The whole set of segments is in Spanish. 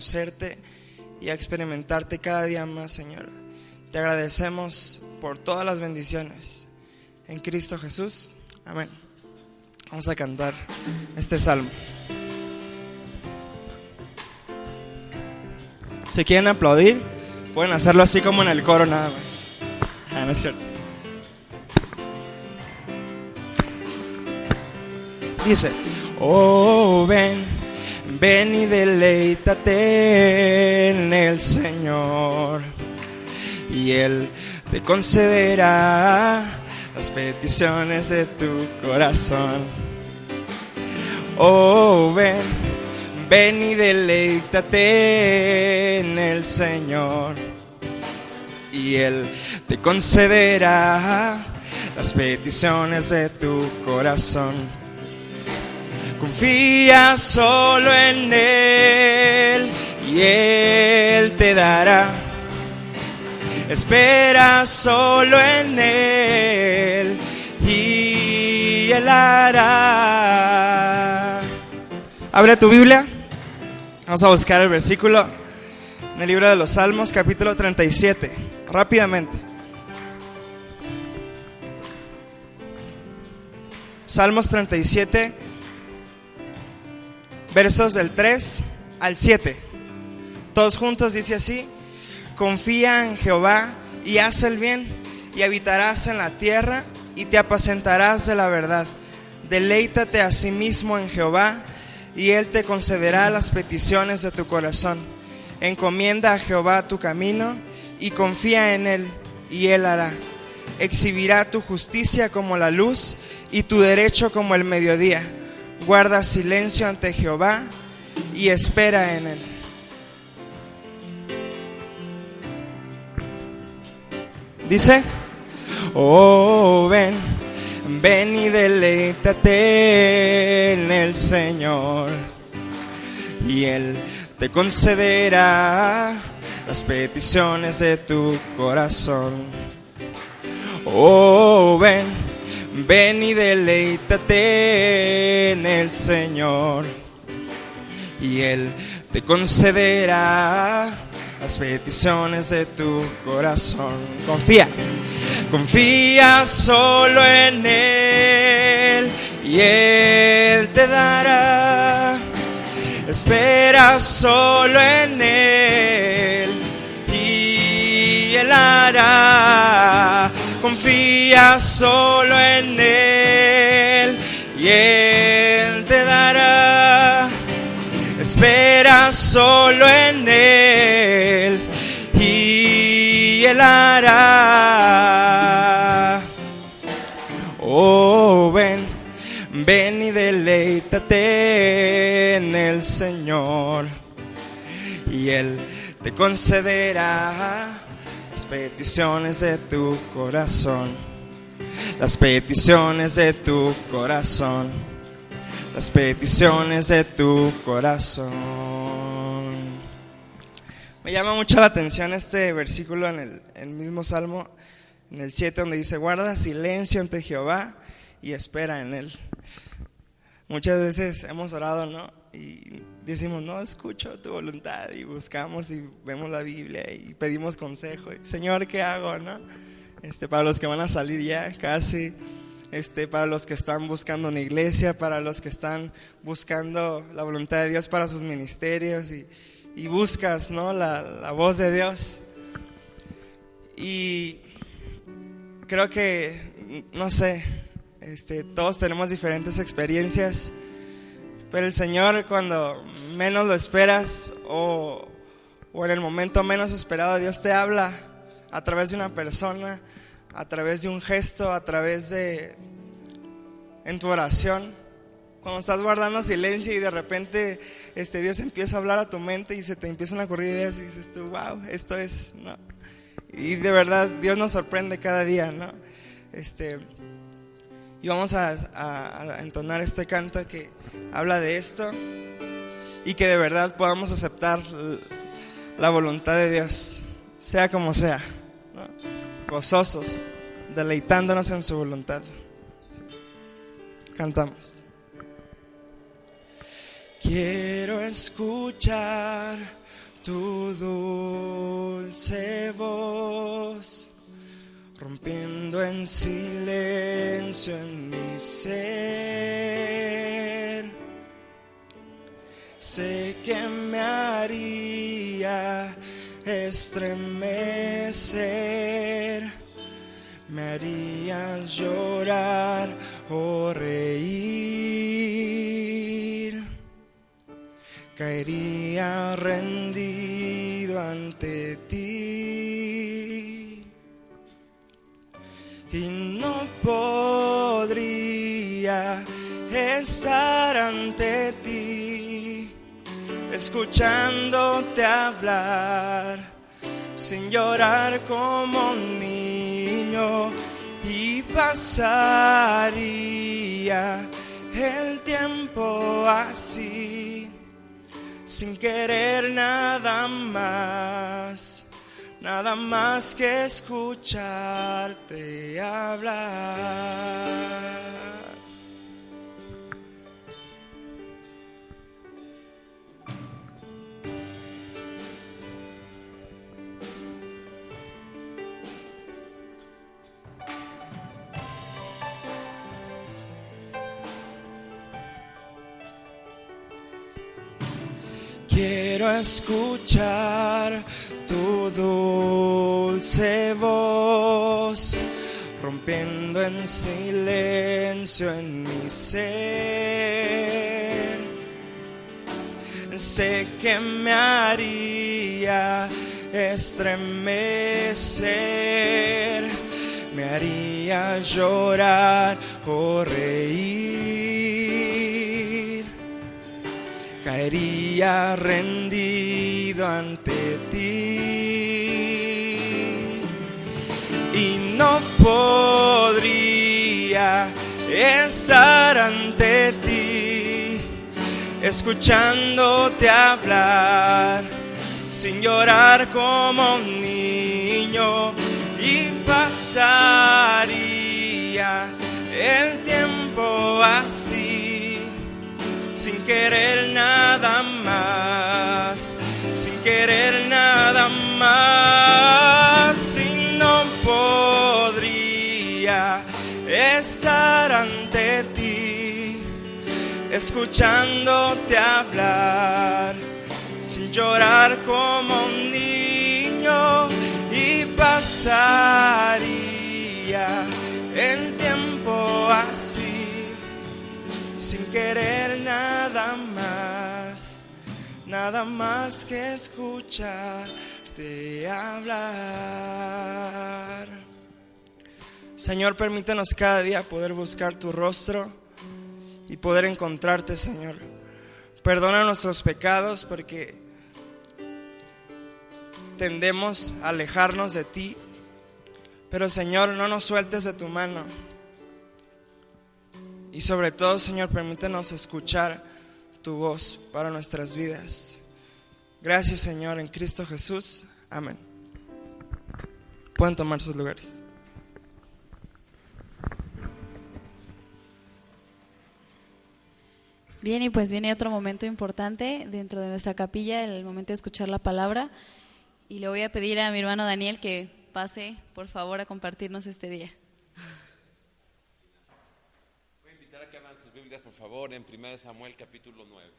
conocerte y a experimentarte cada día más, Señor. Te agradecemos por todas las bendiciones. En Cristo Jesús. Amén. Vamos a cantar este salmo. Si quieren aplaudir, pueden hacerlo así como en el coro nada más. No es cierto. Dice: oh, ven, ven y deleítate en el Señor, y Él te concederá las peticiones de tu corazón. Oh, ven, ven y deleítate en el Señor, y Él te concederá las peticiones de tu corazón. Confía solo en Él y Él te dará. Espera solo en Él y Él hará. Abre tu Biblia. Vamos a buscar el versículo en el libro de los Salmos, capítulo 37. Rápidamente. Salmos 37, versos del 3 al 7. Todos juntos dice así: confía en Jehová y haz el bien, y habitarás en la tierra y te apacentarás de la verdad. Deleítate a sí mismo en Jehová, y Él te concederá las peticiones de tu corazón. Encomienda a Jehová tu camino y confía en Él, y Él hará. Exhibirá tu justicia como la luz y tu derecho como el mediodía. Guarda silencio ante Jehová y espera en Él. Dice: oh, ven, ven y deleítate en el Señor, y Él te concederá las peticiones de tu corazón. Oh, ven, ven y deleítate en el Señor, y Él te concederá las peticiones de tu corazón. Confía, confía solo en Él y Él te dará. Espera solo en Él y Él hará. Confía solo en Él y Él te dará. Espera solo en Él y Él hará. Oh, ven, ven y deleítate en el Señor, y Él te concederá las peticiones de tu corazón. Las peticiones de tu corazón. Las peticiones de tu corazón. Me llama mucho la atención este versículo en el mismo Salmo, en el 7, donde dice: guarda silencio ante Jehová y espera en Él. Muchas veces hemos orado, ¿no? Y decimos: no escucho tu voluntad, y buscamos y vemos la Biblia y pedimos consejo. Señor, ¿qué hago, no? Para los que van a salir ya casi, para los que están buscando una iglesia, para los que están buscando la voluntad de Dios para sus ministerios, y buscas, ¿no?, la voz de Dios. Y creo que, no sé, todos tenemos diferentes experiencias, pero el Señor, cuando menos lo esperas o en el momento menos esperado, Dios te habla a través de una persona, a través de un gesto, a través de en tu oración. Cuando estás guardando silencio y de repente Dios empieza a hablar a tu mente y se te empiezan a ocurrir ideas y dices tú: wow, esto es, ¿no? Y de verdad Dios nos sorprende cada día, ¿no? Y vamos a entonar este canto que habla de esto, y que de verdad podamos aceptar la voluntad de Dios, sea como sea, ¿no? Gozosos, deleitándonos en su voluntad. Cantamos. Quiero escuchar tu dulce voz, rompiendo en silencio en mi ser. Sé que me haría estremecer, me haría llorar o reír. Caería rendido ante ti y no podría estar ante ti, escuchándote hablar, sin llorar como un niño, y pasaría el tiempo así, sin querer nada más que escucharte hablar. Quiero escuchar tu dulce voz, rompiendo en silencio en mi ser. Sé que me haría estremecer, me haría llorar o reír. Caería rendido ante ti y no podría estar ante ti, escuchándote hablar, sin llorar como un niño, y pasaría el tiempo así, sin querer nada más, sin querer nada más, y no podría estar ante ti, escuchándote hablar, sin llorar como un niño, y pasaría el tiempo así, sin querer nada más que escucharte hablar. Señor, permítenos cada día poder buscar tu rostro y poder encontrarte, Señor. Perdona nuestros pecados porque tendemos a alejarnos de ti, pero Señor, no nos sueltes de tu mano. Y sobre todo, Señor, permítenos escuchar tu voz para nuestras vidas. Gracias, Señor, en Cristo Jesús. Amén. Pueden tomar sus lugares. Bien, y pues viene otro momento importante dentro de nuestra capilla, el momento de escuchar la palabra. Y le voy a pedir a mi hermano Daniel que pase, por favor, a compartirnos este día. Que abran sus Biblias, por favor, en 1 Samuel capítulo 9.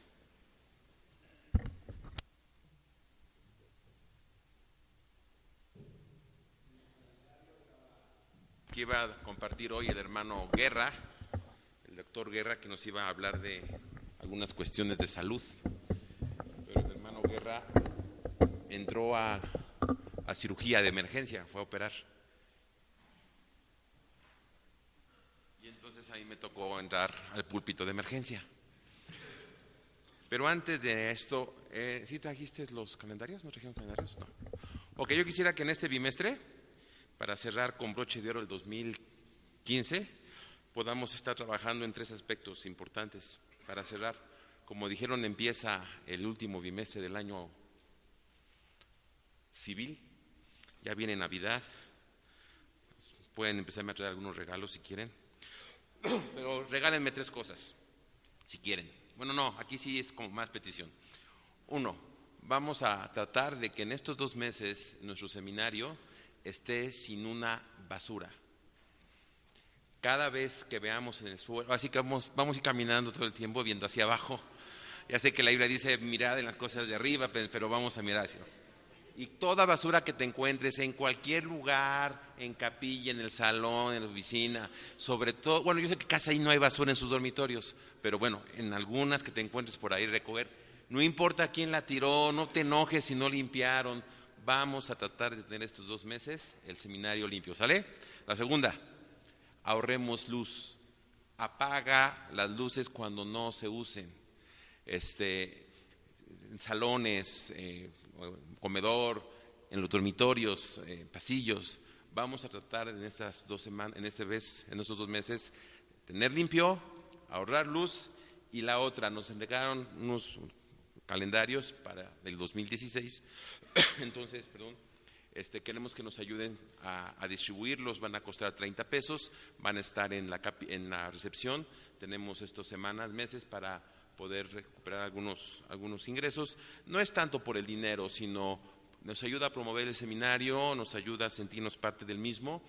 Que iba a compartir hoy el hermano Guerra, el doctor Guerra, que nos iba a hablar de algunas cuestiones de salud. Pero el hermano Guerra entró a cirugía de emergencia, fue a operar. Ahí me tocó entrar al púlpito de emergencia. Pero antes de esto, ¿sí trajiste los calendarios? ¿No trajeron calendarios? No. Ok, yo quisiera que en este bimestre, para cerrar con broche de oro el 2015, podamos estar trabajando en 3 aspectos importantes. Para cerrar, como dijeron, empieza el último bimestre del año civil, ya viene Navidad, pueden empezarme a traer algunos regalos si quieren. Pero regálenme 3 cosas, si quieren. Bueno, no, aquí sí es como más petición. 1, vamos a tratar de que en estos 2 meses nuestro seminario esté sin una basura. Cada vez que veamos en el suelo, así que vamos a ir caminando todo el tiempo viendo hacia abajo. Ya sé que la Biblia dice mirad en las cosas de arriba, pero vamos a mirar hacia abajo. Y toda basura que te encuentres en cualquier lugar, en capilla, en el salón, en la oficina, sobre todo, bueno, yo sé que casi ahí no hay basura en sus dormitorios, pero bueno, en algunas que te encuentres por ahí recoger, no importa quién la tiró, no te enojes si no limpiaron, vamos a tratar de tener estos 2 meses el seminario limpio, ¿sale? La segunda, ahorremos luz, apaga las luces cuando no se usen, en salones, comedor, en los dormitorios, pasillos. Vamos a tratar en estas 2 semanas, en estos 2 meses, tener limpio, ahorrar luz. Y la otra, nos entregaron unos calendarios para el 2016. Entonces, queremos que nos ayuden a distribuirlos. Van a costar 30 pesos, van a estar en la recepción. Tenemos estas semanas, meses para poder recuperar algunos ingresos. No es tanto por el dinero, sino nos ayuda a promover el seminario, nos ayuda a sentirnos parte del mismo.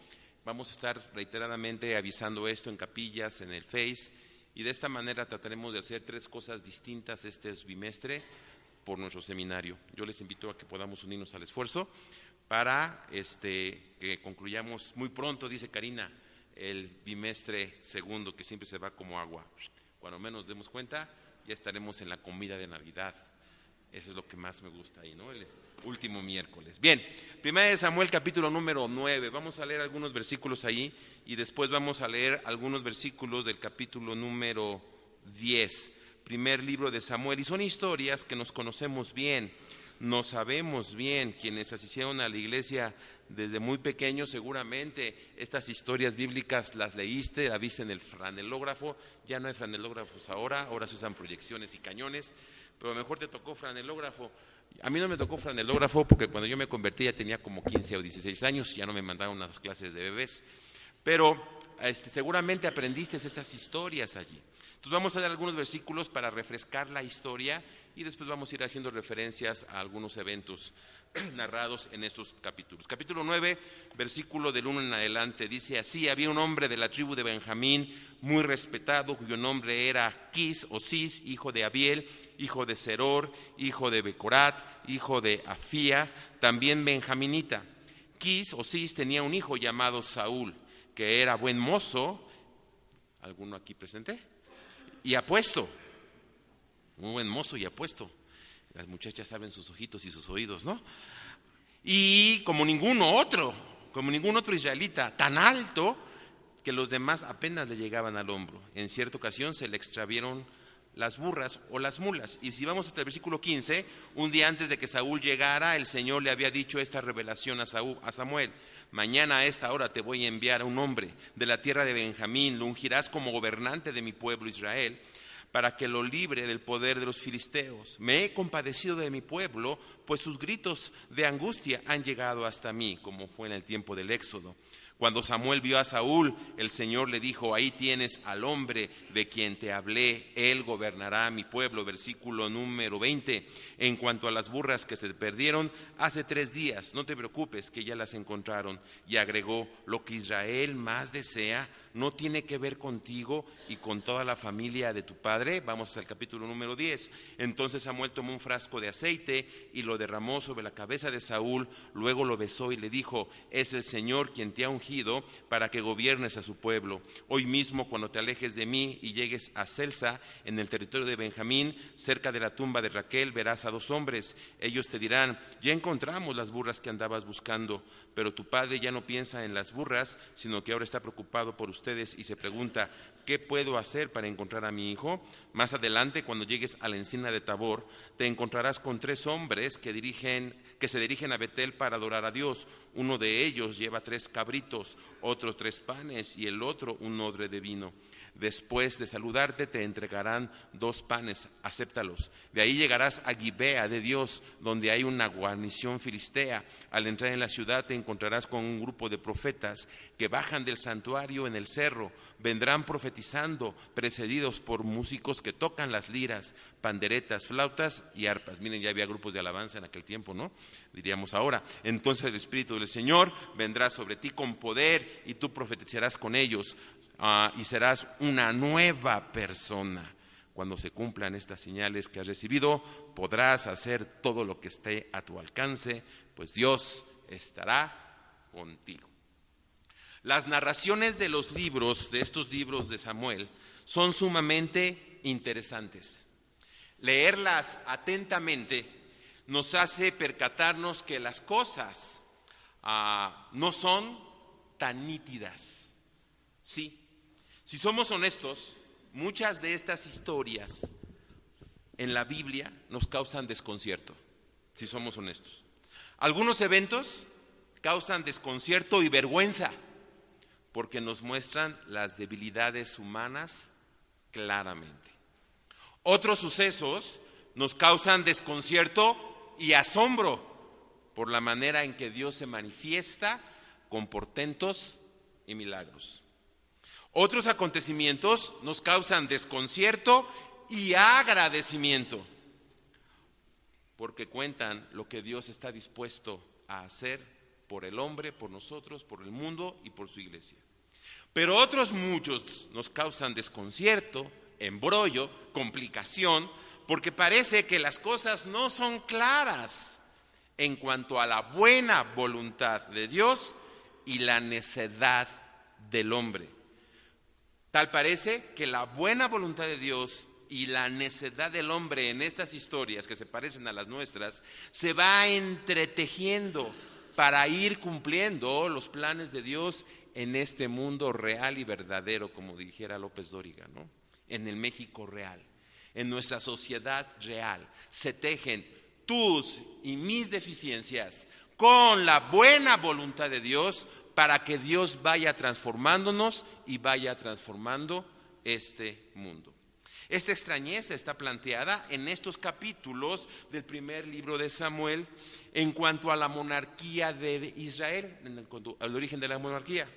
Vamos a estar reiteradamente avisando esto en capillas, en el Face, y de esta manera trataremos de hacer 3 cosas distintas este bimestre por nuestro seminario. Yo les invito a que podamos unirnos al esfuerzo para que concluyamos muy pronto, dice Karina, el bimestre segundo, que siempre se va como agua. Cuando menos nos demos cuenta, ya estaremos en la comida de Navidad. Eso es lo que más me gusta ahí, ¿no? El último miércoles. Bien, 1 Samuel capítulo número 9. Vamos a leer algunos versículos ahí y después vamos a leer algunos versículos del capítulo número 10. Primer libro de Samuel. Y son historias que nos conocemos bien, nos sabemos bien. Quienes asistieron a la iglesia desde muy pequeños, seguramente estas historias bíblicas las leíste, la viste en el franelógrafo. Ya no hay franelógrafos ahora se usan proyecciones y cañones, pero a lo mejor te tocó franelógrafo. A mí no me tocó franelógrafo porque cuando yo me convertí ya tenía como 15 o 16 años, ya no me mandaron a las clases de bebés, pero seguramente aprendiste estas historias allí. Entonces vamos a dar algunos versículos para refrescar la historia y después vamos a ir haciendo referencias a algunos eventos narrados en estos capítulos. Capítulo 9, versículo del 1 en adelante, dice así: había un hombre de la tribu de Benjamín muy respetado, cuyo nombre era Quis o Cis, hijo de Abiel, hijo de Seror, hijo de Becorat, hijo de Afía, también benjaminita. Quis o Cis tenía un hijo llamado Saúl, que era buen mozo, ¿alguno aquí presente? Y apuesto, muy buen mozo y apuesto. Las muchachas saben sus ojitos y sus oídos, ¿no? Y como ningún otro israelita, tan alto que los demás apenas le llegaban al hombro. En cierta ocasión se le extravieron las burras o las mulas. Y si vamos hasta el versículo 15, un día antes de que Saúl llegara, el Señor le había dicho esta revelación a Samuel: mañana a esta hora te voy a enviar a un hombre de la tierra de Benjamín, lo ungirás como gobernante de mi pueblo Israel, para que lo libre del poder de los filisteos. Me he compadecido de mi pueblo, pues sus gritos de angustia han llegado hasta mí, como fue en el tiempo del Éxodo. Cuando Samuel vio a Saúl, el Señor le dijo: ahí tienes al hombre de quien te hablé, él gobernará mi pueblo. Versículo número 20. En cuanto a las burras que se perdieron hace 3 días, no te preocupes, que ya las encontraron. Y agregó: lo que Israel más desea no tiene que ver contigo y con toda la familia de tu padre. Vamos al capítulo número 10. Entonces Samuel tomó un frasco de aceite y lo derramó sobre la cabeza de Saúl, luego lo besó y le dijo: es el Señor quien te ha ungido para que gobiernes a su pueblo. Hoy mismo, cuando te alejes de mí y llegues a Celsa, en el territorio de Benjamín, cerca de la tumba de Raquel, verás a 2 hombres. Ellos te dirán: ya encontramos las burras que andabas buscando. Pero tu padre ya no piensa en las burras, sino que ahora está preocupado por ustedes y se pregunta: ¿qué puedo hacer para encontrar a mi hijo? Más adelante, cuando llegues a la encina de Tabor, te encontrarás con 3 hombres que se dirigen a Betel para adorar a Dios. Uno de ellos lleva 3 cabritos, otro 3 panes y el otro un odre de vino. Después de saludarte te entregarán 2 panes, acéptalos. De ahí llegarás a Gibea de Dios, donde hay una guarnición filistea. Al entrar en la ciudad te encontrarás con un grupo de profetas que bajan del santuario en el cerro. Vendrán profetizando, precedidos por músicos que tocan las liras, panderetas, flautas y arpas. Miren, ya había grupos de alabanza en aquel tiempo, ¿no? Diríamos ahora. Entonces el Espíritu del Señor vendrá sobre ti con poder y tú profetizarás con ellos. Y serás una nueva persona. Cuando se cumplan estas señales que has recibido, podrás hacer todo lo que esté a tu alcance, pues Dios estará contigo. Las narraciones de los libros, de estos libros de Samuel, son sumamente interesantes. Leerlas atentamente nos hace percatarnos que las cosas no son tan nítidas. Sí. Si somos honestos, muchas de estas historias en la Biblia nos causan desconcierto, si somos honestos. Algunos eventos causan desconcierto y vergüenza, porque nos muestran las debilidades humanas claramente. Otros sucesos nos causan desconcierto y asombro por la manera en que Dios se manifiesta con portentos y milagros. Otros acontecimientos nos causan desconcierto y agradecimiento, porque cuentan lo que Dios está dispuesto a hacer por el hombre, por nosotros, por el mundo y por su iglesia. Pero otros muchos nos causan desconcierto, embrollo, complicación, porque parece que las cosas no son claras en cuanto a la buena voluntad de Dios y la necedad del hombre. Tal parece que la buena voluntad de Dios y la necedad del hombre en estas historias que se parecen a las nuestras se va entretejiendo para ir cumpliendo los planes de Dios en este mundo real y verdadero, como dijera López Dóriga, ¿no? En el México real, en nuestra sociedad real, se tejen tus y mis deficiencias con la buena voluntad de Dios, para que Dios vaya transformándonos y vaya transformando este mundo. Esta extrañeza está planteada en estos capítulos del primer libro de Samuel en cuanto a la monarquía de Israel, en cuanto al origen de la monarquía.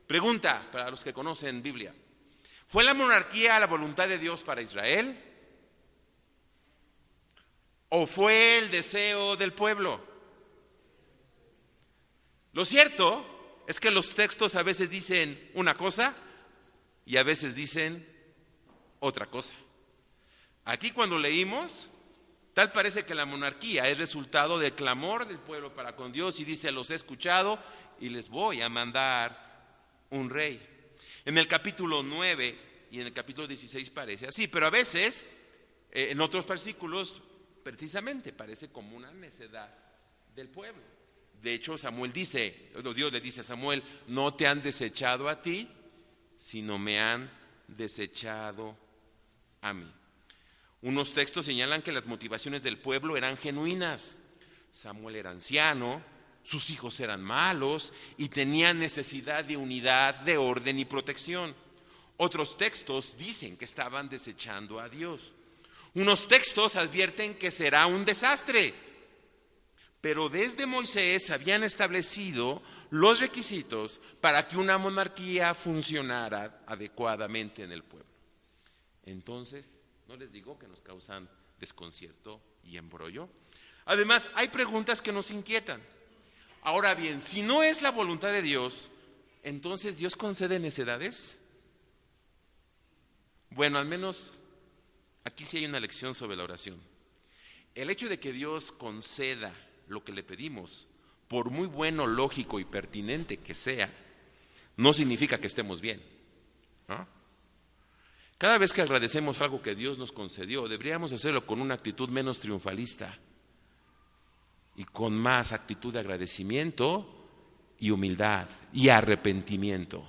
Pregunta para los que conocen Biblia: ¿fue la monarquía la voluntad de Dios para Israel? ¿O fue el deseo del pueblo? Lo cierto es que los textos a veces dicen una cosa y a veces dicen otra cosa. Aquí cuando leímos, tal parece que la monarquía es resultado del clamor del pueblo para con Dios y dice: los he escuchado y les voy a mandar un rey. En el capítulo 9 y en el capítulo 16 parece así, pero a veces en otros versículos precisamente parece como una necedad del pueblo. De hecho, Dios le dice a Samuel: no te han desechado a ti, sino me han desechado a mí. Unos textos señalan que las motivaciones del pueblo eran genuinas. Samuel era anciano, sus hijos eran malos y tenían necesidad de unidad, de orden y protección. Otros textos dicen que estaban desechando a Dios. Unos textos advierten que será un desastre. Pero desde Moisés habían establecido los requisitos para que una monarquía funcionara adecuadamente en el pueblo. Entonces, ¿no les digo que nos causan desconcierto y embrollo? Además, hay preguntas que nos inquietan. Ahora bien, si no es la voluntad de Dios, ¿entonces Dios concede necedades? Bueno, al menos aquí sí hay una lección sobre la oración. El hecho de que Dios conceda lo que le pedimos, por muy bueno, lógico y pertinente que sea, no significa que estemos bien, ¿no? Cada vez que agradecemos algo que Dios nos concedió, deberíamos hacerlo con una actitud menos triunfalista y con más actitud de agradecimiento y humildad y arrepentimiento.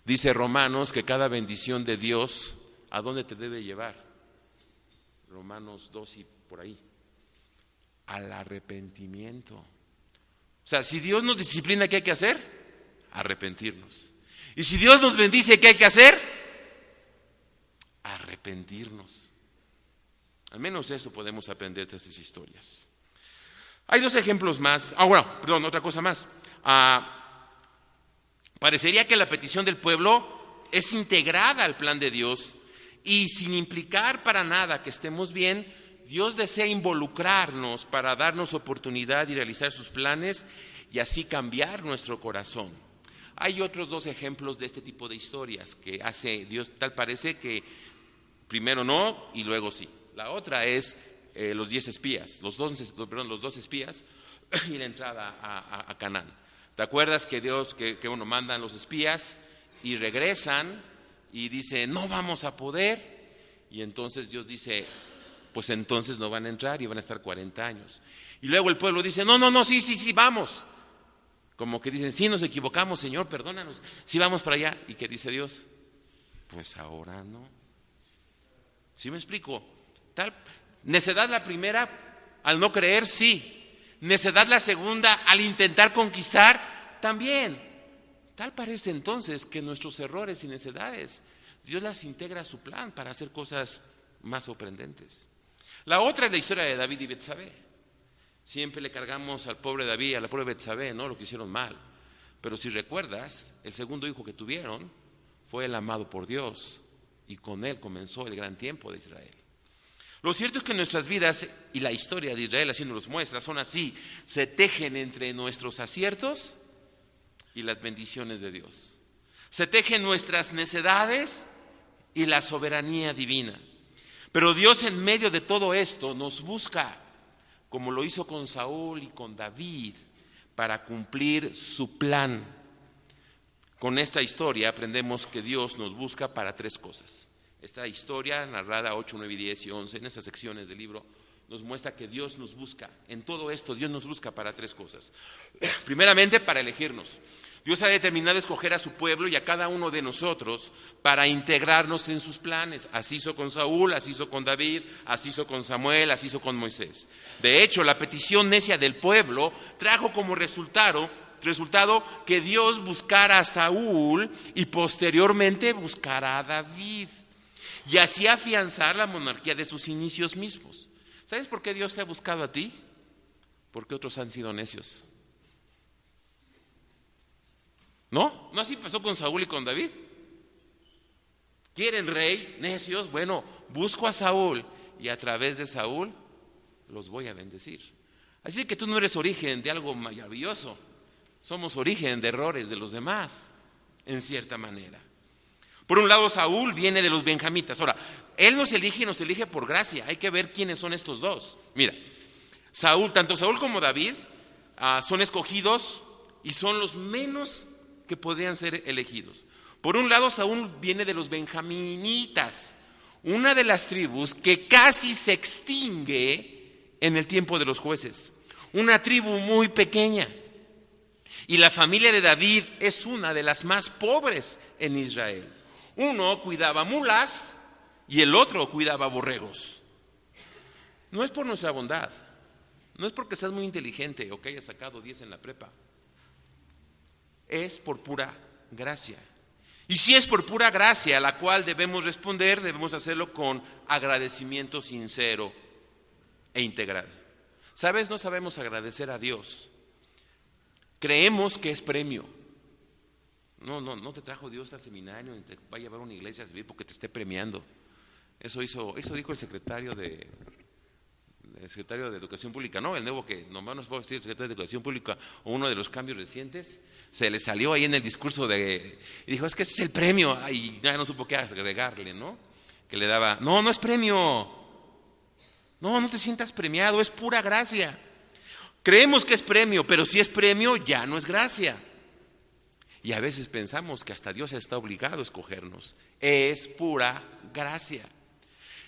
Dice Romanos que cada bendición de Dios, ¿a dónde te debe llevar? Romanos 2 y por ahí. Al arrepentimiento. O sea, si Dios nos disciplina, ¿qué hay que hacer? Arrepentirnos. Y si Dios nos bendice, ¿qué hay que hacer? arrepentirnos. Al menos eso podemos aprender de estas historias. Hay dos ejemplos más. Otra cosa más. Parecería que la petición del pueblo es integrada al plan de Dios y sin implicar para nada que estemos bien, Dios desea involucrarnos para darnos oportunidad y realizar sus planes y así cambiar nuestro corazón. Hay otros dos ejemplos de este tipo de historias que hace Dios, tal parece que primero no y luego sí. La otra es los 10 espías, los dos espías y la entrada a Canaán. ¿Te acuerdas que Dios, que uno mandan los espías y regresan y dice, no vamos a poder? Y entonces Dios dice, pues entonces no van a entrar y van a estar 40 años. Y luego el pueblo dice, no, sí, vamos. Como que dicen, sí, nos equivocamos, Señor, perdónanos, sí vamos para allá. ¿Y qué dice Dios? Pues ahora no. ¿Sí me explico? Necedad la primera al no creer, sí. Necedad la segunda al intentar conquistar, también. Tal parece entonces que nuestros errores y necedades, Dios las integra a su plan para hacer cosas más sorprendentes. La otra es la historia de David y Betsabé. Siempre le cargamos al pobre David, a la pobre Betsabé, ¿no? Lo que hicieron mal. Pero si recuerdas, el segundo hijo que tuvieron fue el amado por Dios y con él comenzó el gran tiempo de Israel. Lo cierto es que nuestras vidas y la historia de Israel así nos los muestra, son así, se tejen entre nuestros aciertos y las bendiciones de Dios. Se tejen nuestras necedades y la soberanía divina. Pero Dios en medio de todo esto nos busca, como lo hizo con Saúl y con David, para cumplir su plan. Con esta historia aprendemos que Dios nos busca para 3 cosas. Esta historia narrada 8, 9, 10 y 11 en estas secciones del libro nos muestra que Dios nos busca. En todo esto Dios nos busca para 3 cosas. Primeramente, para elegirnos. Dios ha determinado escoger a su pueblo y a cada uno de nosotros para integrarnos en sus planes. Así hizo con Saúl, así hizo con David, así hizo con Samuel, así hizo con Moisés. De hecho, la petición necia del pueblo trajo como resultado que Dios buscara a Saúl y posteriormente buscara a David. Y así afianzar la monarquía de sus inicios mismos. ¿Sabes por qué Dios te ha buscado a ti? Porque otros han sido necios. ¿No? ¿No así pasó con Saúl y con David? ¿Quieren rey? Necios. Bueno, busco a Saúl y a través de Saúl los voy a bendecir. Así que tú no eres origen de algo maravilloso. Somos origen de errores de los demás, en cierta manera. Por un lado, Saúl viene de los benjamitas. Ahora, él nos elige por gracia. Hay que ver quiénes son estos dos. Mira, tanto Saúl como David son escogidos y son los menos que podrían ser elegidos. Por un lado, Saúl viene de los benjaminitas, una de las tribus que casi se extingue en el tiempo de los jueces. Una tribu muy pequeña. Y la familia de David es una de las más pobres en Israel. Uno cuidaba mulas y el otro cuidaba borregos. No es por nuestra bondad, no es porque seas muy inteligente o que hayas sacado 10 en la prepa. Es por pura gracia. Y si es por pura gracia, a la cual debemos responder, debemos hacerlo con agradecimiento sincero e integral. ¿Sabes? No sabemos agradecer a Dios. Creemos que es premio. No te trajo Dios al seminario ni te va a llevar a una iglesia a servir porque te esté premiando. Eso dijo el secretario de Educación Pública, no, el nuevo que nomás nos fue a decir el secretario de Educación Pública, o uno de los cambios recientes, se le salió ahí en el discurso y dijo, es que ese es el premio, y ya no supo qué agregarle, ¿no? Que le daba, no es premio, no te sientas premiado, es pura gracia. Creemos que es premio, pero si es premio ya no es gracia. Y a veces pensamos que hasta Dios está obligado a escogernos. Es pura gracia.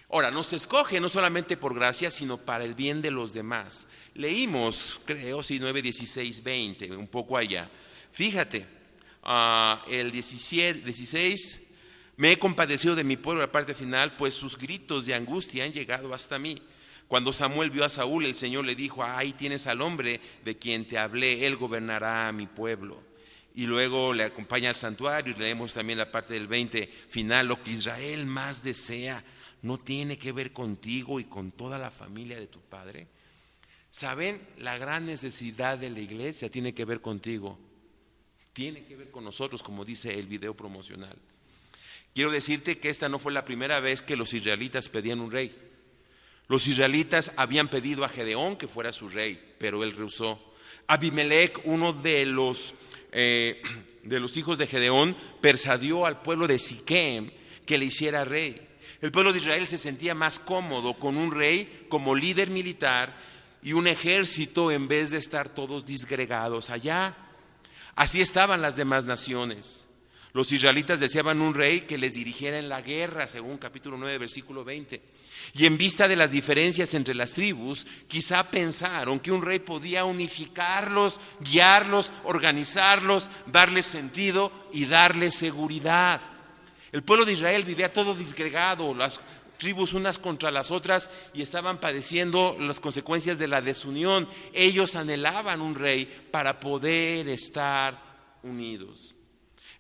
Ahora, nos escoge no solamente por gracia, sino para el bien de los demás. Leímos, creo, 9, 16, 20, un poco allá. Fíjate, el 16, me he compadecido de mi pueblo, la parte final, pues sus gritos de angustia han llegado hasta mí. Cuando Samuel vio a Saúl, el Señor le dijo, ahí tienes al hombre de quien te hablé, él gobernará a mi pueblo. Y luego le acompaña al santuario y leemos también la parte del 20 final, lo que Israel más desea, no tiene que ver contigo y con toda la familia de tu padre? ¿Saben? La gran necesidad de la iglesia tiene que ver contigo, tiene que ver con nosotros, como dice el video promocional. Quiero decirte que esta no fue la primera vez que los israelitas pedían un rey. Los israelitas habían pedido a Gedeón que fuera su rey, pero él rehusó. Abimelec, uno de los hijos de Gedeón, persuadió al pueblo de Siquem que le hiciera rey. El pueblo de Israel se sentía más cómodo con un rey como líder militar y un ejército en vez de estar todos disgregados allá. Así estaban las demás naciones. Los israelitas deseaban un rey que les dirigiera en la guerra, según capítulo 9, versículo 20. Y en vista de las diferencias entre las tribus, quizá pensaron que un rey podía unificarlos, guiarlos, organizarlos, darles sentido y darles seguridad. El pueblo de Israel vivía todo disgregado, las tribus unas contra las otras, y estaban padeciendo las consecuencias de la desunión. Ellos anhelaban un rey para poder estar unidos.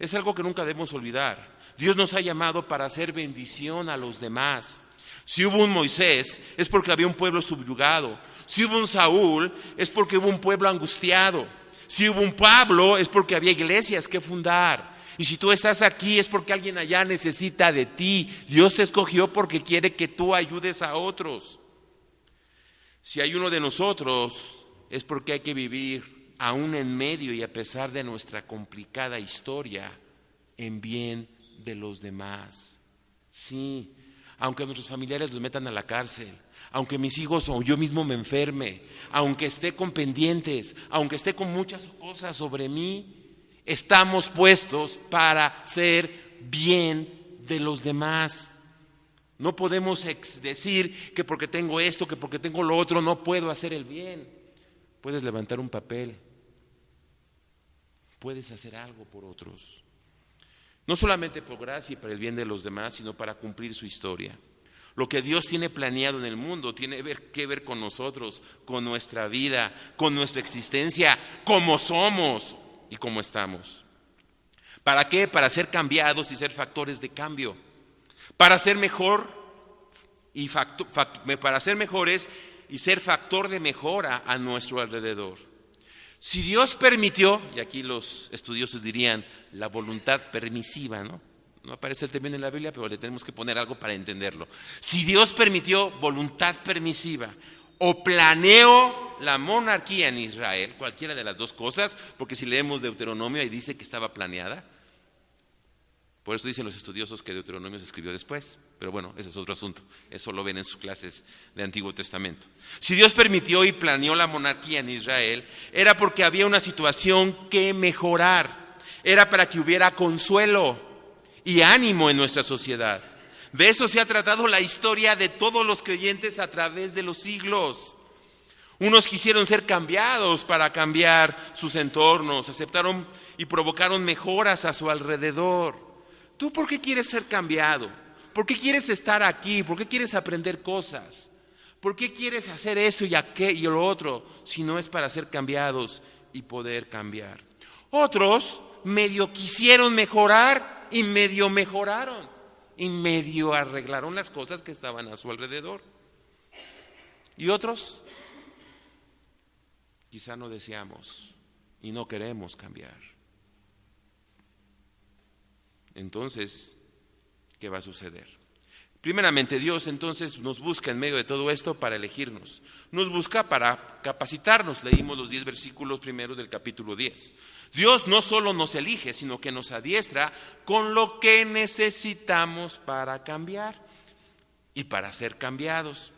Es algo que nunca debemos olvidar. Dios nos ha llamado para hacer bendición a los demás. Si hubo un Moisés, es porque había un pueblo subyugado. Si hubo un Saúl, es porque hubo un pueblo angustiado. Si hubo un Pablo, es porque había iglesias que fundar. Y si tú estás aquí, es porque alguien allá necesita de ti. Dios te escogió porque quiere que tú ayudes a otros. Si hay uno de nosotros, es porque hay que vivir aún en medio y a pesar de nuestra complicada historia, en bien de los demás. Sí, aunque nuestros familiares los metan a la cárcel, aunque mis hijos o yo mismo me enferme, aunque esté con pendientes, aunque esté con muchas cosas sobre mí, estamos puestos para hacer bien de los demás. No podemos decir que porque tengo esto, que porque tengo lo otro, no puedo hacer el bien. Puedes levantar un papel, puedes hacer algo por otros. No solamente por gracia y para el bien de los demás, sino para cumplir su historia. Lo que Dios tiene planeado en el mundo tiene que ver con nosotros, con nuestra vida, con nuestra existencia, cómo somos y cómo estamos. ¿Para qué? Para ser cambiados y ser factores de cambio. Para ser mejor y para ser mejores y ser factor de mejora a nuestro alrededor. Si Dios permitió, y aquí los estudiosos dirían la voluntad permisiva, ¿no? No aparece el término en la Biblia, pero le tenemos que poner algo para entenderlo. Si Dios permitió voluntad permisiva o planeó la monarquía en Israel, cualquiera de las dos cosas, porque si leemos Deuteronomio ahí dice que estaba planeada. Por eso dicen los estudiosos que Deuteronomio se escribió después. Pero bueno, ese es otro asunto. Eso lo ven en sus clases de Antiguo Testamento. Si Dios permitió y planeó la monarquía en Israel, era porque había una situación que mejorar. Era para que hubiera consuelo y ánimo en nuestra sociedad. De eso se ha tratado la historia de todos los creyentes a través de los siglos. Unos quisieron ser cambiados para cambiar sus entornos, aceptaron y provocaron mejoras a su alrededor. ¿Tú por qué quieres ser cambiado? ¿Por qué quieres estar aquí? ¿Por qué quieres aprender cosas? ¿Por qué quieres hacer esto y aquello y lo otro? Si no es para ser cambiados y poder cambiar. Otros medio quisieron mejorar y medio mejoraron y medio arreglaron las cosas que estaban a su alrededor. Y otros quizá no deseamos y no queremos cambiar. Entonces, ¿qué va a suceder? Primeramente, Dios entonces nos busca en medio de todo esto para elegirnos. Nos busca para capacitarnos. Leímos los 10 versículos primeros del capítulo 10. Dios no solo nos elige, sino que nos adiestra con lo que necesitamos para cambiar y para ser cambiados,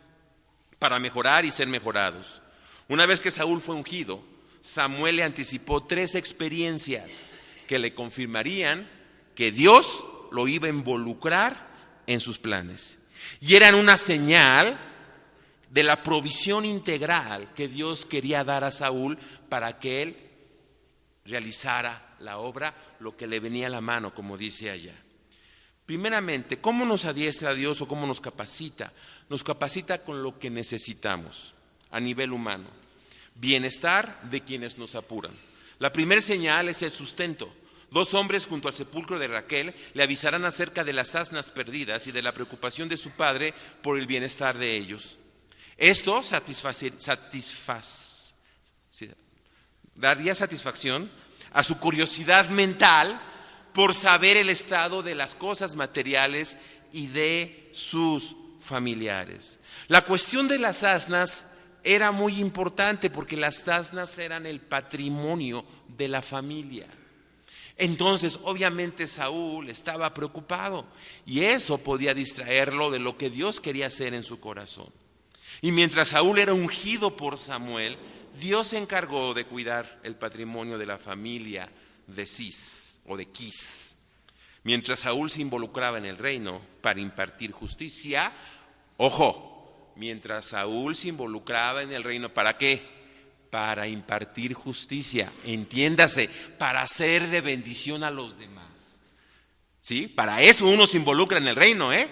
para mejorar y ser mejorados. Una vez que Saúl fue ungido, Samuel le anticipó 3 experiencias que le confirmarían que Dios lo iba a involucrar en sus planes. Y eran una señal de la provisión integral que Dios quería dar a Saúl para que él realizara la obra, lo que le venía a la mano, como dice allá. Primeramente, ¿cómo nos adiestra Dios o cómo nos capacita? Nos capacita con lo que necesitamos a nivel humano. Bienestar de quienes nos apuran. La primera señal es el sustento. 2 hombres junto al sepulcro de Raquel le avisarán acerca de las asnas perdidas y de la preocupación de su padre por el bienestar de ellos. Esto daría satisfacción a su curiosidad mental por saber el estado de las cosas materiales y de sus familiares. La cuestión de las asnas era muy importante porque las asnas eran el patrimonio de la familia. Entonces, obviamente, Saúl estaba preocupado y eso podía distraerlo de lo que Dios quería hacer en su corazón. Y mientras Saúl era ungido por Samuel, Dios se encargó de cuidar el patrimonio de la familia de Cis o de Quis. Mientras Saúl se involucraba en el reino para impartir justicia, ojo, mientras Saúl se involucraba en el reino, ¿para qué? Para impartir justicia, entiéndase, para ser de bendición a los demás. ¿Sí? Para eso uno se involucra en el reino, ¿eh?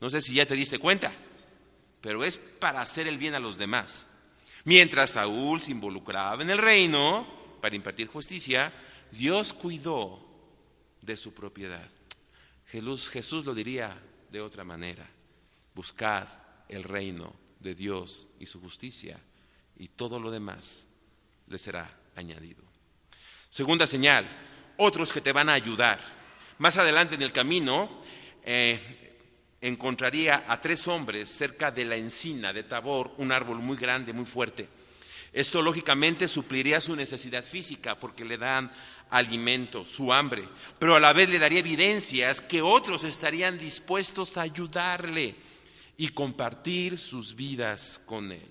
No sé si ya te diste cuenta, pero es para hacer el bien a los demás. Mientras Saúl se involucraba en el reino para impartir justicia, Dios cuidó de su propiedad. Jesús lo diría de otra manera: buscad el reino de Dios y su justicia, y todo lo demás le será añadido. Segunda señal, otros que te van a ayudar. Más adelante en el camino encontraría a 3 hombres cerca de la encina de Tabor, un árbol muy grande, muy fuerte. Esto lógicamente supliría su necesidad física porque le dan alimento, su hambre, pero a la vez le daría evidencias que otros estarían dispuestos a ayudarle y compartir sus vidas con él.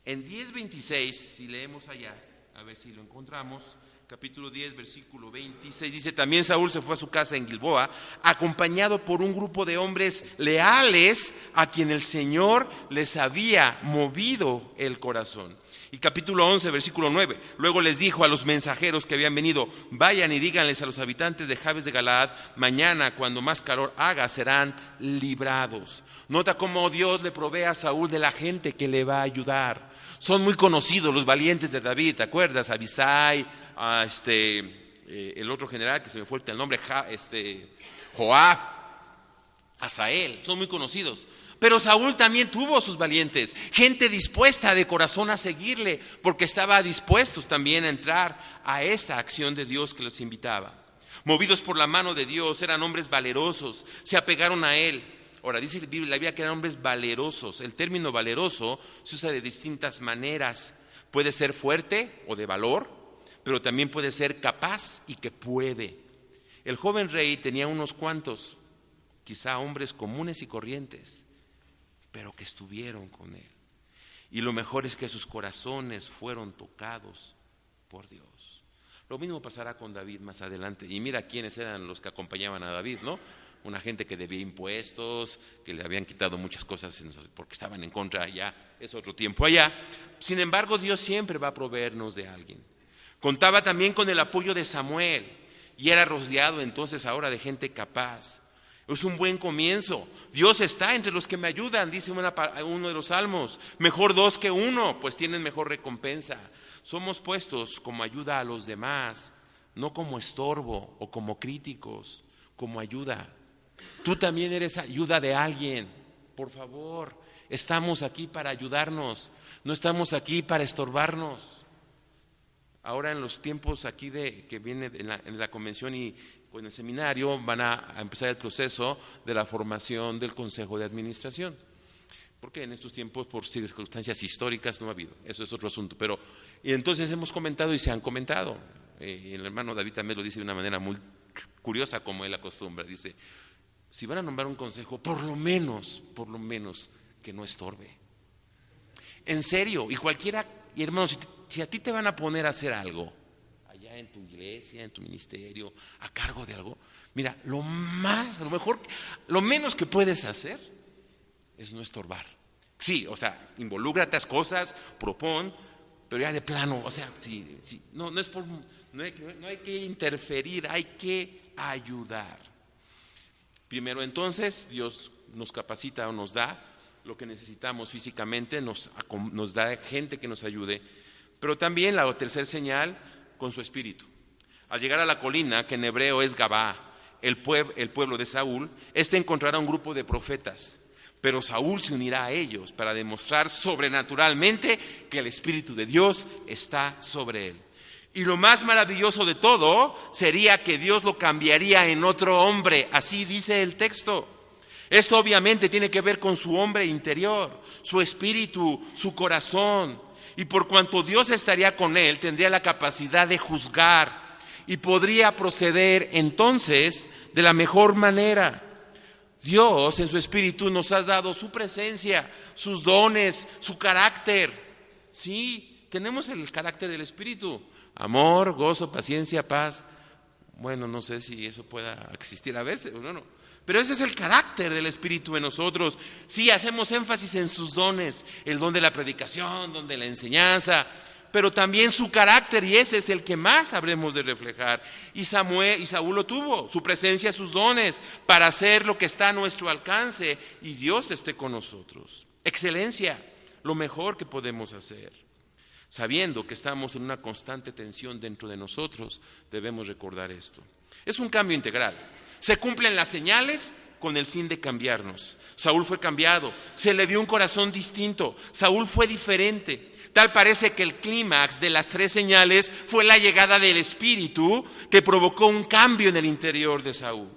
En 10:26, si leemos allá, a ver si lo encontramos, capítulo 10, versículo 26, dice: también Saúl se fue a su casa en Gilboa, acompañado por un grupo de hombres leales a quien el Señor les había movido el corazón. Y capítulo 11, versículo 9, luego les dijo a los mensajeros que habían venido: vayan y díganles a los habitantes de Jabes de Galaad, mañana cuando más calor haga serán librados. Nota cómo Dios le provee a Saúl de la gente que le va a ayudar. Son muy conocidos los valientes de David, ¿te acuerdas? Abisai, el otro general que se me fue el nombre, Joab, Asael, son muy conocidos. Pero Saúl también tuvo sus valientes, gente dispuesta de corazón a seguirle, porque estaba dispuestos también a entrar a esta acción de Dios que los invitaba. Movidos por la mano de Dios, eran hombres valerosos, se apegaron a él. Ahora, dice la Biblia que eran hombres valerosos. El término valeroso se usa de distintas maneras. Puede ser fuerte o de valor, pero también puede ser capaz y que puede. El joven rey tenía unos cuantos, quizá hombres comunes y corrientes, pero que estuvieron con él. Y lo mejor es que sus corazones fueron tocados por Dios. Lo mismo pasará con David más adelante. Y mira quiénes eran los que acompañaban a David, ¿no? Una gente que debía impuestos, que le habían quitado muchas cosas porque estaban en contra allá, es otro tiempo allá. Sin embargo, Dios siempre va a proveernos de alguien. Contaba también con el apoyo de Samuel y era rodeado entonces ahora de gente capaz. Es un buen comienzo. Dios está entre los que me ayudan, dice uno de los salmos. Mejor 2 que 1, pues tienen mejor recompensa. Somos puestos como ayuda a los demás, no como estorbo o como críticos, como ayuda. Tú también eres ayuda de alguien. Por favor, estamos aquí para ayudarnos, no estamos aquí para estorbarnos. Ahora en los tiempos aquí que viene en la convención y con el seminario van a empezar el proceso de la formación del Consejo de Administración. Porque en estos tiempos, por circunstancias históricas, no ha habido. Eso es otro asunto. Y entonces hemos comentado y se han comentado. El hermano David también lo dice de una manera muy curiosa, como él acostumbra. Dice: si van a nombrar un consejo, por lo menos, que no estorbe. En serio, y hermano, si a ti te van a poner a hacer algo, allá en tu iglesia, en tu ministerio, a cargo de algo, mira, lo menos que puedes hacer es no estorbar. Sí, o sea, involúcrate a cosas, propón, pero ya de plano, o sea, no hay que interferir, hay que ayudar. Primero entonces, Dios nos capacita o nos da lo que necesitamos físicamente, nos da gente que nos ayude, pero también la tercera señal, con su espíritu. Al llegar a la colina, que en hebreo es Gabá, el pueblo de Saúl, encontrará un grupo de profetas. Pero Saúl se unirá a ellos para demostrar sobrenaturalmente que el Espíritu de Dios está sobre él. Y lo más maravilloso de todo sería que Dios lo cambiaría en otro hombre, así dice el texto. Esto obviamente tiene que ver con su hombre interior, su espíritu, su corazón. Y por cuanto Dios estaría con él, tendría la capacidad de juzgar y podría proceder entonces de la mejor manera. Dios en su espíritu nos ha dado su presencia, sus dones, su carácter. Sí, tenemos el carácter del espíritu: amor, gozo, paciencia, paz. Bueno, no sé si eso pueda existir a veces, no. Pero ese es el carácter del Espíritu en nosotros. Sí, hacemos énfasis en sus dones, el don de la predicación, don de la enseñanza, pero también su carácter, y ese es el que más habremos de reflejar. Y Saúl lo tuvo, su presencia, sus dones, para hacer lo que está a nuestro alcance, y Dios esté con nosotros. Excelencia, lo mejor que podemos hacer. Sabiendo que estamos en una constante tensión dentro de nosotros, debemos recordar esto. Es un cambio integral. Se cumplen las señales con el fin de cambiarnos. Saúl fue cambiado, se le dio un corazón distinto. Saúl fue diferente. Tal parece que el clímax de las 3 señales fue la llegada del Espíritu, que provocó un cambio en el interior de Saúl.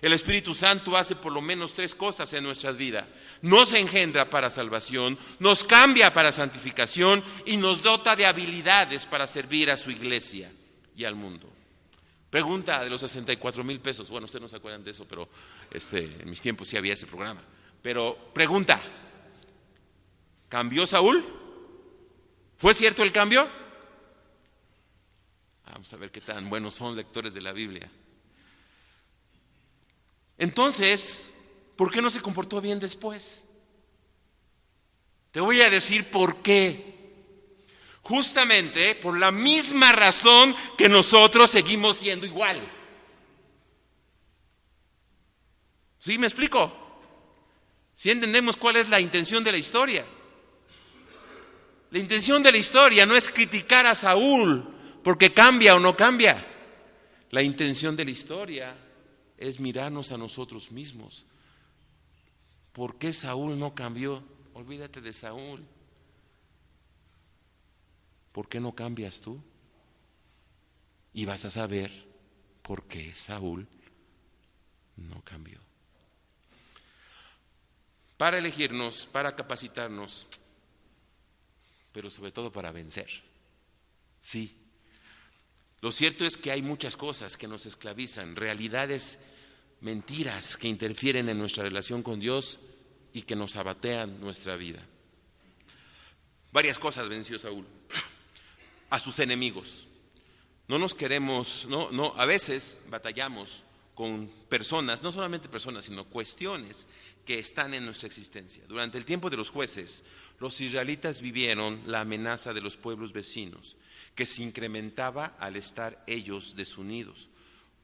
El Espíritu Santo hace por lo menos 3 cosas en nuestras vidas. Nos engendra para salvación, nos cambia para santificación y nos dota de habilidades para servir a su iglesia y al mundo. Pregunta de los 64,000 pesos. Bueno, ustedes no se acuerdan de eso, pero en mis tiempos sí había ese programa. Pero pregunta: ¿cambió Saúl? ¿Fue cierto el cambio? Vamos a ver qué tan buenos son lectores de la Biblia. Entonces, ¿por qué no se comportó bien después? Te voy a decir por qué. Justamente por la misma razón que nosotros seguimos siendo igual. ¿Sí me explico? ¿Sí entendemos cuál es la intención de la historia? La intención de la historia no es criticar a Saúl porque cambia o no cambia. La intención de la historia es mirarnos a nosotros mismos. ¿Por qué Saúl no cambió? Olvídate de Saúl. ¿Por qué no cambias tú? Y vas a saber por qué Saúl no cambió. Para elegirnos, para capacitarnos, pero sobre todo para vencer. Sí. Lo cierto es que hay muchas cosas que nos esclavizan, realidades, mentiras que interfieren en nuestra relación con Dios y que nos abatean nuestra vida. Varias cosas venció Saúl. A sus enemigos. No nos queremos, a veces batallamos con personas, no solamente personas, sino cuestiones que están en nuestra existencia. Durante el tiempo de los jueces, los israelitas vivieron la amenaza de los pueblos vecinos, que se incrementaba al estar ellos desunidos.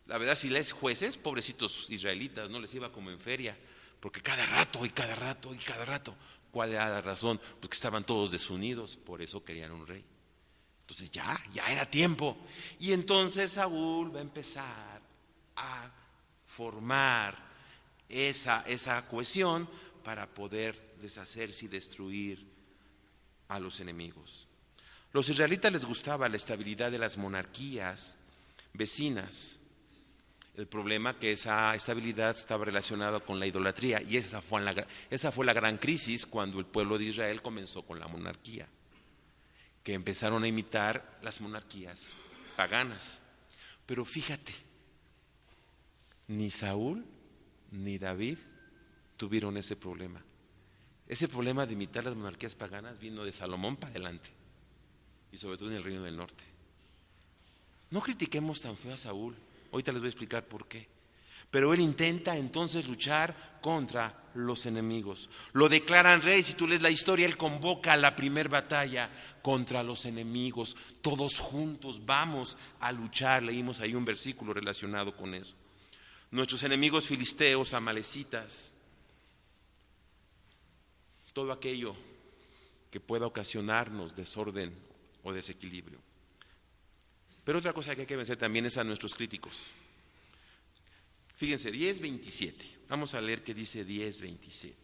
La verdad, si lees Jueces, pobrecitos israelitas, no les iba como en feria, porque cada rato. ¿Cuál era la razón? Porque estaban todos desunidos, por eso querían un rey. Entonces ya era tiempo. Y entonces Saúl va a empezar a formar esa cohesión para poder deshacerse y destruir a los enemigos. Los israelitas les gustaba la estabilidad de las monarquías vecinas. El problema que esa estabilidad estaba relacionada con la idolatría, y esa fue la gran crisis cuando el pueblo de Israel comenzó con la monarquía, que empezaron a imitar las monarquías paganas. Pero fíjate, ni Saúl ni David tuvieron ese problema. Ese problema de imitar las monarquías paganas vino de Salomón para adelante, y sobre todo en el Reino del Norte. No critiquemos tan feo a Saúl, ahorita les voy a explicar por qué. Pero él intenta entonces luchar contra los enemigos. Lo declaran rey. Si tú lees la historia, él convoca a la primera batalla contra los enemigos. Todos juntos vamos a luchar. Leímos ahí un versículo relacionado con eso. Nuestros enemigos filisteos, amalecitas, todo aquello que pueda ocasionarnos desorden o desequilibrio. Pero otra cosa que hay que vencer también es a nuestros críticos. Fíjense, 10:27. Vamos a leer qué dice 10:27.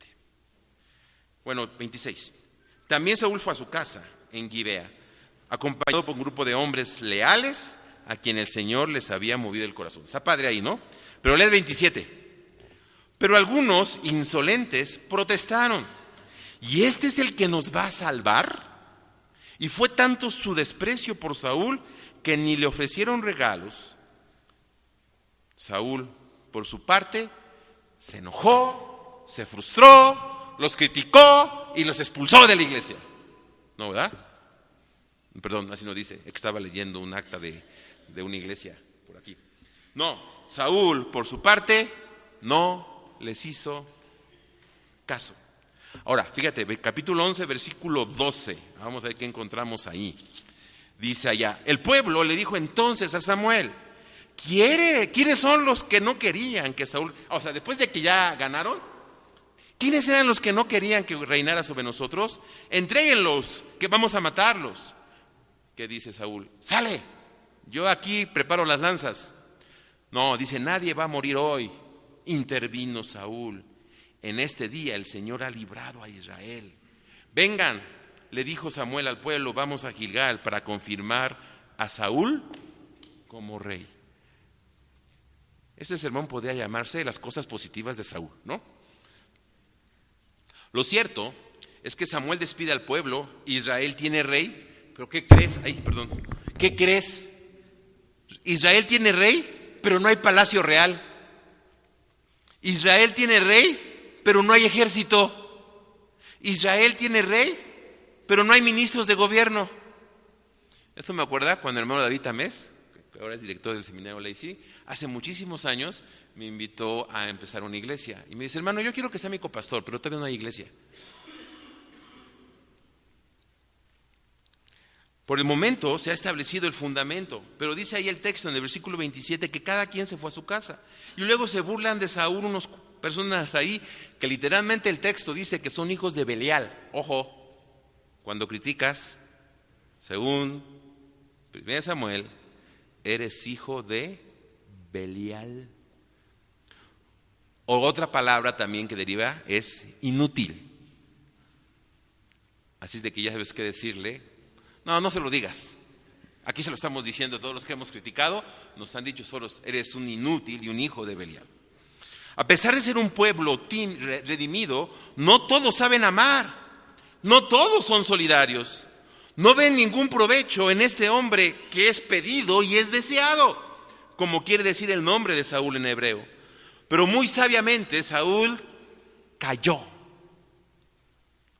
Bueno, 26. También Saúl fue a su casa en Gibea, acompañado por un grupo de hombres leales a quien el Señor les había movido el corazón. Está padre ahí, ¿no? Pero lee 27. Pero algunos insolentes protestaron. ¿Y este es el que nos va a salvar? Y fue tanto su desprecio por Saúl que ni le ofrecieron regalos. Saúl, por su parte, se enojó, se frustró, los criticó y los expulsó de la iglesia. ¿No, verdad? Perdón, así no dice, estaba leyendo un acta de una iglesia por aquí. No, Saúl, por su parte, no les hizo caso. Ahora, fíjate, capítulo 11, versículo 12. Vamos a ver qué encontramos ahí. Dice allá, el pueblo le dijo entonces a Samuel, ¿quiénes son los que no querían que Saúl, o sea, después de que ya ganaron, quiénes eran los que no querían que reinara sobre nosotros? Entréguenlos, que vamos a matarlos. ¿Qué dice Saúl? Sale, yo aquí preparo las lanzas. No, dice, nadie va a morir hoy. Intervino Saúl. En este día el Señor ha librado a Israel. Vengan, le dijo Samuel al pueblo, vamos a Gilgal para confirmar a Saúl como rey. Este sermón podría llamarse las cosas positivas de Saúl, ¿no? Lo cierto es que Samuel despide al pueblo, Israel tiene rey, pero ¿qué crees? ¿Qué crees? Israel tiene rey, pero no hay palacio real. Israel tiene rey, pero no hay ejército. Israel tiene rey, pero no hay ministros de gobierno. Esto me acuerda cuando el hermano David Tamés, que ahora es director del seminario Lacey, hace muchísimos años me invitó a empezar una iglesia. Y me dice, hermano, yo quiero que sea mi copastor, pero todavía no hay iglesia. Por el momento se ha establecido el fundamento, pero dice ahí el texto en el versículo 27 que cada quien se fue a su casa. Y luego se burlan de Saúl unas personas ahí que literalmente el texto dice que son hijos de Belial. Ojo, cuando criticas, según 1 Samuel, eres hijo de Belial. O otra palabra también que deriva es inútil. Así es de que ya sabes qué decirle. No se lo digas. Aquí se lo estamos diciendo a todos los que hemos criticado. Nos han dicho solo, eres un inútil y un hijo de Belial. A pesar de ser un pueblo redimido, no todos saben amar. No todos son solidarios. No ven ningún provecho en este hombre que es pedido y es deseado, como quiere decir el nombre de Saúl en hebreo. Pero muy sabiamente Saúl cayó,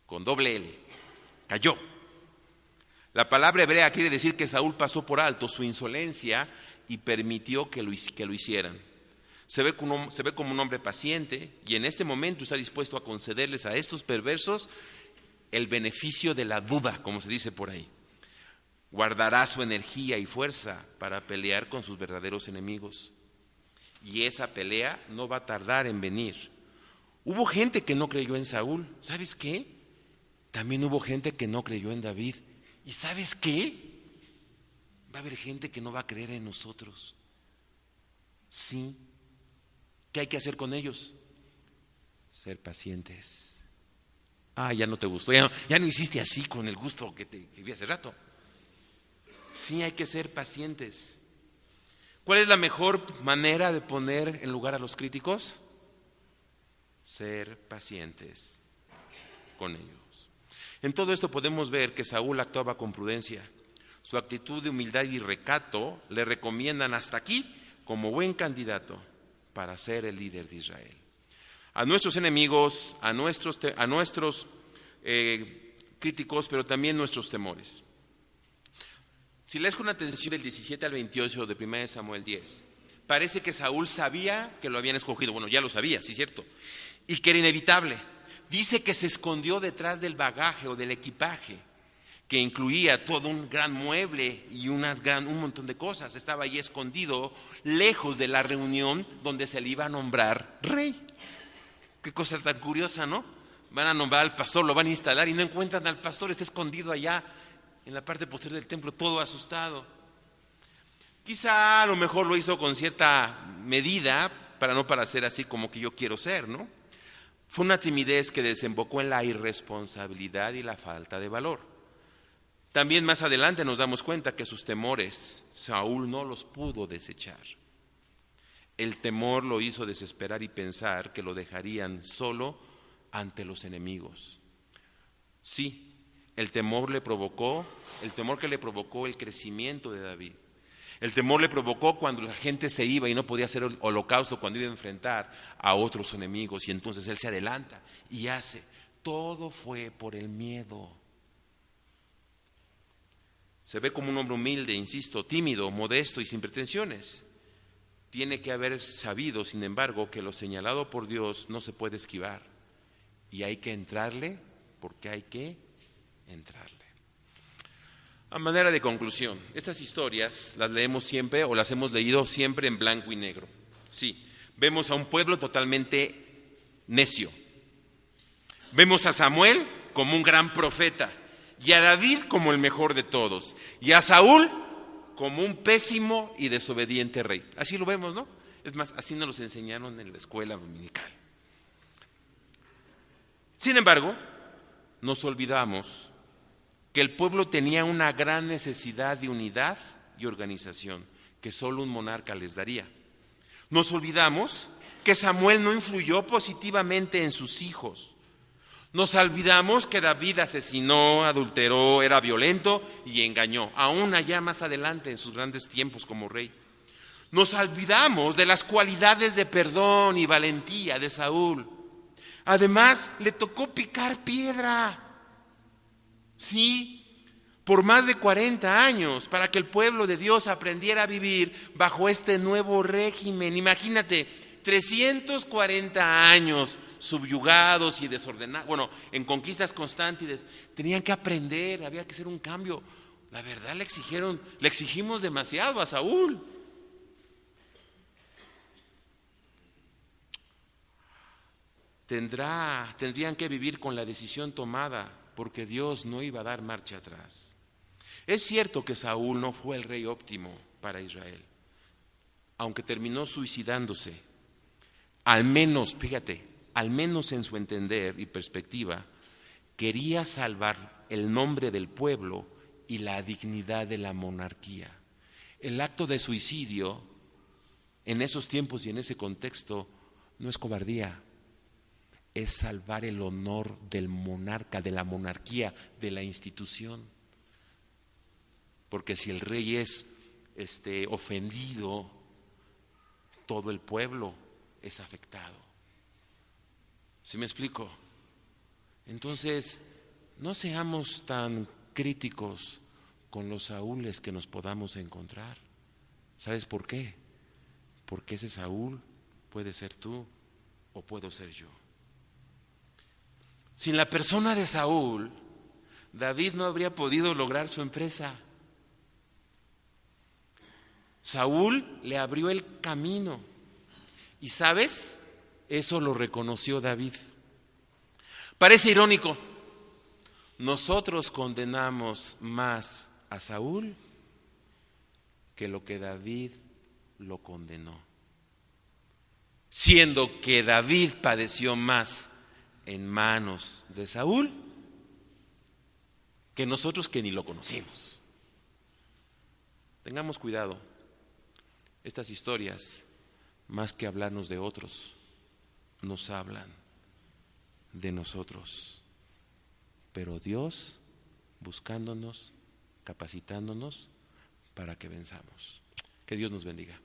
con doble L, cayó. La palabra hebrea quiere decir que Saúl pasó por alto su insolencia y permitió que lo hicieran. Se ve como un hombre paciente y en este momento está dispuesto a concederles a estos perversos el beneficio de la duda, como se dice por ahí. Guardará su energía y fuerza para pelear con sus verdaderos enemigos. Y esa pelea no va a tardar en venir. Hubo gente que no creyó en Saúl. ¿Sabes qué? También hubo gente que no creyó en David. ¿Y sabes qué? Va a haber gente que no va a creer en nosotros. Sí. ¿Qué hay que hacer con ellos? Ser pacientes. Ya no te gustó, ya no hiciste así con el gusto que vi hace rato. Sí, hay que ser pacientes. ¿Cuál es la mejor manera de poner en lugar a los críticos? Ser pacientes con ellos. En todo esto podemos ver que Saúl actuaba con prudencia. Su actitud de humildad y recato le recomiendan hasta aquí como buen candidato para ser el líder de Israel. A nuestros enemigos, a nuestros críticos, pero también nuestros temores. Si lees con atención del 17 al 28 de 1 Samuel 10, parece que Saúl sabía que lo habían escogido. Bueno, ya lo sabía, sí, cierto, y que era inevitable. Dice que se escondió detrás del bagaje o del equipaje, que incluía todo un gran mueble y un montón de cosas. Estaba ahí escondido, lejos de la reunión donde se le iba a nombrar rey. Qué cosa tan curiosa, ¿no? Van a nombrar al pastor, lo van a instalar y no encuentran al pastor, está escondido allá en la parte posterior del templo, todo asustado. Quizá a lo mejor lo hizo con cierta medida para no parecer así como que yo quiero ser, ¿no? Fue una timidez que desembocó en la irresponsabilidad y la falta de valor. También más adelante nos damos cuenta que sus temores Saúl no los pudo desechar. El temor lo hizo desesperar y pensar que lo dejarían solo ante los enemigos. Sí, el temor que le provocó el crecimiento de David. El temor le provocó cuando la gente se iba y no podía hacer el holocausto, cuando iba a enfrentar a otros enemigos, y entonces él se adelanta y hace. Todo fue por el miedo. Se ve como un hombre humilde, insisto, tímido, modesto y sin pretensiones. Tiene que haber sabido, sin embargo, que lo señalado por Dios no se puede esquivar. Y hay que entrarle porque hay que entrarle. A manera de conclusión, estas historias las leemos siempre o las hemos leído siempre en blanco y negro. Sí, vemos a un pueblo totalmente necio. Vemos a Samuel como un gran profeta y a David como el mejor de todos y a Saúl como un pésimo y desobediente rey. Así lo vemos, ¿no? Es más, así nos los enseñaron en la escuela dominical. Sin embargo, nos olvidamos que el pueblo tenía una gran necesidad de unidad y organización que solo un monarca les daría. Nos olvidamos que Samuel no influyó positivamente en sus hijos. Nos olvidamos que David asesinó, adulteró, era violento y engañó, aún allá más adelante en sus grandes tiempos como rey. Nos olvidamos de las cualidades de perdón y valentía de Saúl. Además, le tocó picar piedra. Sí, por más de 40 años, para que el pueblo de Dios aprendiera a vivir bajo este nuevo régimen. Imagínate, 340 años subyugados y desordenados, bueno, en conquistas constantes, tenían que aprender, había que hacer un cambio. La verdad le exigimos demasiado a Saúl. Tendrían que vivir con la decisión tomada, porque Dios no iba a dar marcha atrás. Es cierto que Saúl no fue el rey óptimo para Israel, aunque terminó suicidándose. Al menos, fíjate, al menos en su entender y perspectiva, quería salvar el nombre del pueblo y la dignidad de la monarquía. El acto de suicidio, en esos tiempos y en ese contexto, no es cobardía. Es salvar el honor del monarca, de la monarquía, de la institución. Porque si el rey es ofendido, todo el pueblo es afectado. ¿Sí me explico? Entonces, no seamos tan críticos con los Saúles que nos podamos encontrar. ¿Sabes por qué? Porque ese Saúl puede ser tú o puedo ser yo. Sin la persona de Saúl, David no habría podido lograr su empresa. Saúl le abrió el camino. Y ¿sabes? Eso lo reconoció David. Parece irónico. Nosotros condenamos más a Saúl que lo que David lo condenó. Siendo que David padeció más en manos de Saúl que nosotros que ni lo conocimos. Tengamos cuidado. Estas historias, más que hablarnos de otros, nos hablan de nosotros. Pero Dios buscándonos, capacitándonos para que venzamos. Que Dios nos bendiga.